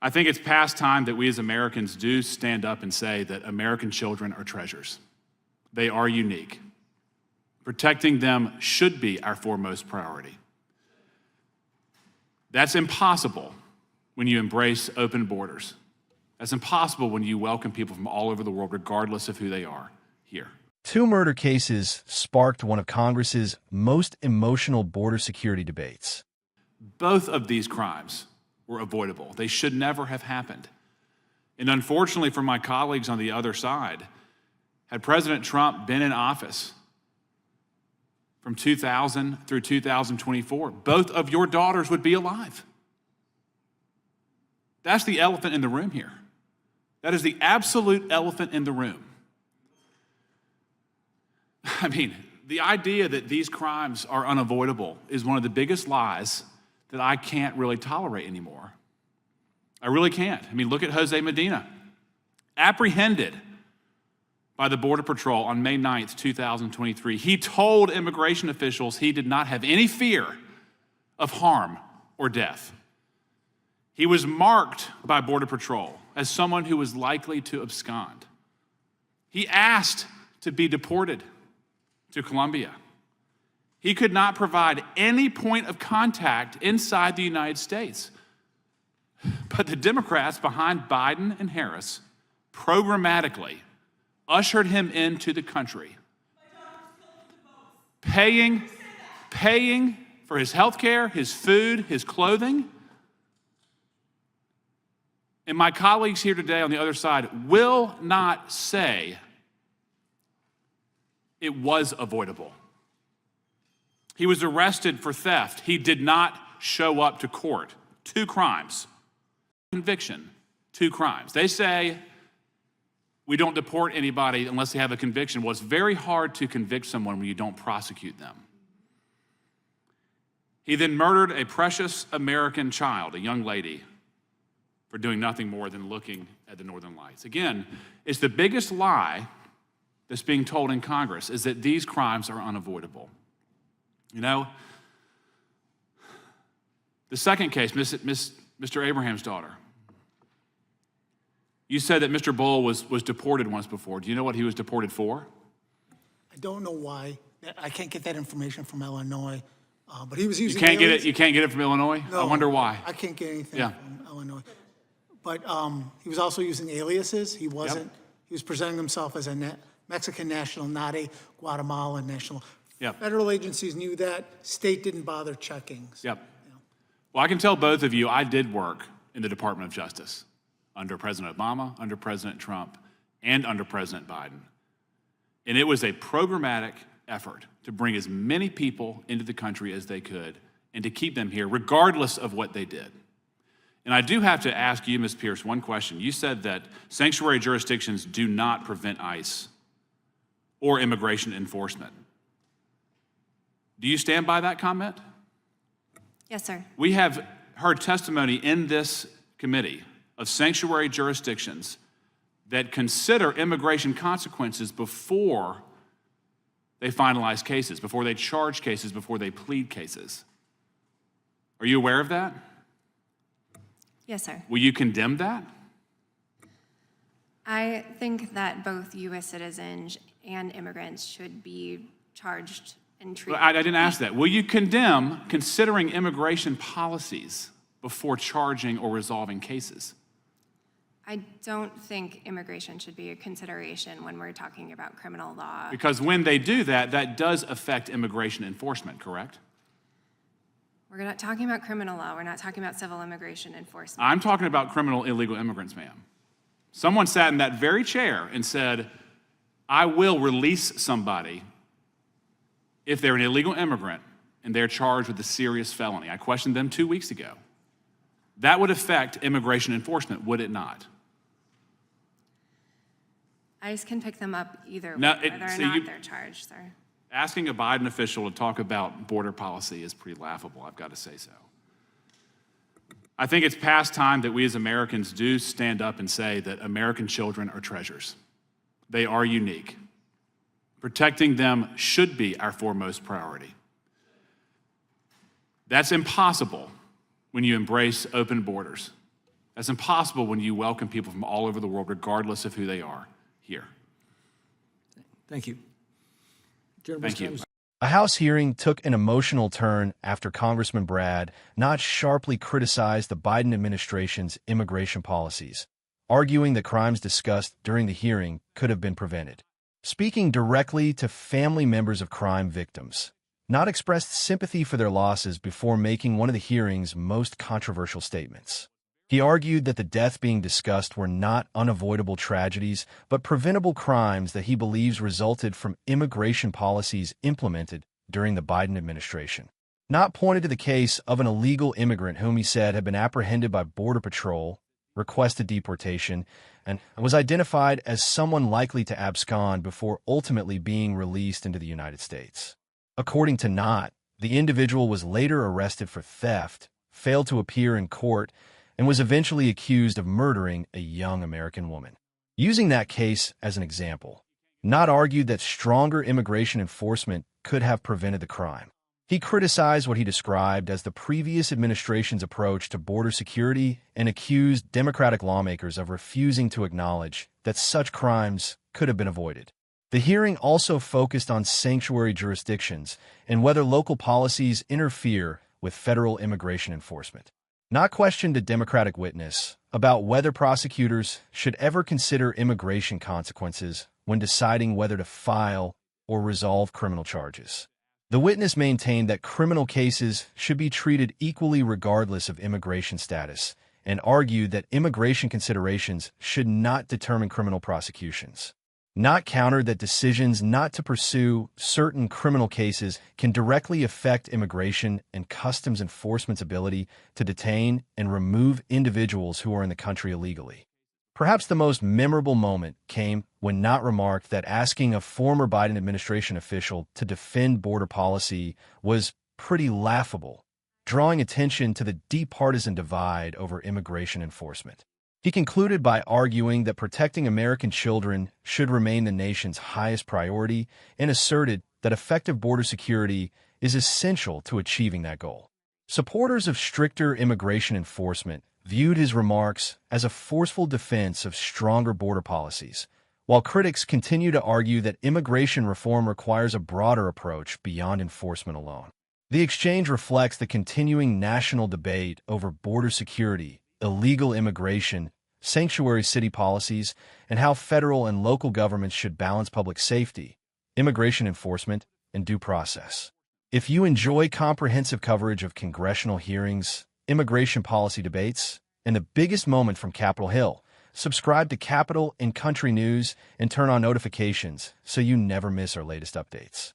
I think it's past time that we as Americans do stand up and say that American children are treasures. They are unique. Protecting them should be our foremost priority. That's impossible when you embrace open borders. That's impossible when you welcome people from all over the world, regardless of who they are, here. 2 murder cases sparked one of Congress's most emotional border security debates. Both of these crimes were avoidable. They should never have happened. And unfortunately for my colleagues on the other side, had President Trump been in office from 2000 through 2024, both of your daughters would be alive. That's the elephant in the room here. That is the absolute elephant in the room. I mean, the idea that these crimes are unavoidable is one of the biggest lies that I can't really tolerate anymore. I really can't. I mean, look at Jose Medina, apprehended by the Border Patrol on May 9th, 2023. He told immigration officials he did not have any fear of harm or death. He was marked by Border Patrol as someone who was likely to abscond. He asked to be deported to Colombia. He could not provide any point of contact inside the United States. But the Democrats behind Biden and Harris programmatically ushered him into the country, paying for his health care, his food, his clothing. And my colleagues here today on the other side will not say it was avoidable. He was arrested for theft. He did not show up to court. 2 crimes. Conviction, 2 crimes. They say we don't deport anybody unless they have a conviction. Well, it's very hard to convict someone when you don't prosecute them. He then murdered a precious American child, a young lady, for doing nothing more than looking at the Northern Lights. Again, it's the biggest lie that's being told in Congress is that these crimes are unavoidable. You know, the second case, Mr. Abraham's daughter. You said that Mr. Bull was deported once before. Do you know what he was deported for? I don't know why. I can't get that information from Illinois, but he was using. You can't get it from Illinois? No, I wonder why. I can't get anything from Illinois. But he was also using aliases. He wasn't. Yep. He was presenting himself as a Mexican national, not a Guatemalan national. Yep. Federal agencies knew that. State didn't bother checking. So, yep. Well, I can tell both of you I did work in the Department of Justice under President Obama, under President Trump, and under President Biden. And it was a programmatic effort to bring as many people into the country as they could and to keep them here regardless of what they did. And I do have to ask you, Ms. Pierce, one question. You said that sanctuary jurisdictions do not prevent ICE or immigration enforcement. Do you stand by that comment? Yes, sir. We have heard testimony in this committee of sanctuary jurisdictions that consider immigration consequences before they finalize cases, before they charge cases, before they plead cases. Are you aware of that? Yes, sir. Will you condemn that? I think that both U.S. citizens and immigrants should be charged and treated. I didn't ask that. Will you condemn considering immigration policies before charging or resolving cases? I don't think immigration should be a consideration when we're talking about criminal law. Because when they do that, that does affect immigration enforcement, correct? We're not talking about criminal law. We're not talking about civil immigration enforcement. I'm talking about criminal illegal immigrants, ma'am. Someone sat in that very chair and said, I will release somebody if they're an illegal immigrant and they're charged with a serious felony. I questioned them 2 weeks ago. That would affect immigration enforcement, would it not? ICE can pick them up either way, whether or not they're charged, sir. Asking a Biden official to talk about border policy is pretty laughable, I've got to say so. I think it's past time that we as Americans do stand up and say that American children are treasures. They are unique. Protecting them should be our foremost priority. That's impossible when you embrace open borders. That's impossible when you welcome people from all over the world, regardless of who they are, here. Thank you. Thank you. A House hearing took an emotional turn after Congressman Brad Knott sharply criticized the Biden administration's immigration policies, arguing that crimes discussed during the hearing could have been prevented. Speaking directly to family members of crime victims, Knott expressed sympathy for their losses before making one of the hearing's most controversial statements. He argued that the deaths being discussed were not unavoidable tragedies, but preventable crimes that he believes resulted from immigration policies implemented during the Biden administration. Knott pointed to the case of an illegal immigrant whom he said had been apprehended by Border Patrol, requested deportation, and was identified as someone likely to abscond before ultimately being released into the United States. According to Knott, the individual was later arrested for theft, failed to appear in court, and was eventually accused of murdering a young American woman. Using that case as an example, Knott argued that stronger immigration enforcement could have prevented the crime. He criticized what he described as the previous administration's approach to border security and accused Democratic lawmakers of refusing to acknowledge that such crimes could have been avoided. The hearing also focused on sanctuary jurisdictions and whether local policies interfere with federal immigration enforcement. Knott questioned a Democratic witness about whether prosecutors should ever consider immigration consequences when deciding whether to file or resolve criminal charges. The witness maintained that criminal cases should be treated equally regardless of immigration status and argued that immigration considerations should not determine criminal prosecutions. Knott countered that decisions not to pursue certain criminal cases can directly affect immigration and customs enforcement's ability to detain and remove individuals who are in the country illegally. Perhaps the most memorable moment came when Knott remarked that asking a former Biden administration official to defend border policy was pretty laughable, drawing attention to the deep partisan divide over immigration enforcement. He concluded by arguing that protecting American children should remain the nation's highest priority and asserted that effective border security is essential to achieving that goal. Supporters of stricter immigration enforcement viewed his remarks as a forceful defense of stronger border policies, while critics continue to argue that immigration reform requires a broader approach beyond enforcement alone. The exchange reflects the continuing national debate over border security, illegal immigration, sanctuary city policies, and how federal and local governments should balance public safety, immigration enforcement, and due process. If you enjoy comprehensive coverage of congressional hearings, immigration policy debates, and the biggest moment from Capitol Hill, subscribe to Capitol and Country News and turn on notifications so you never miss our latest updates.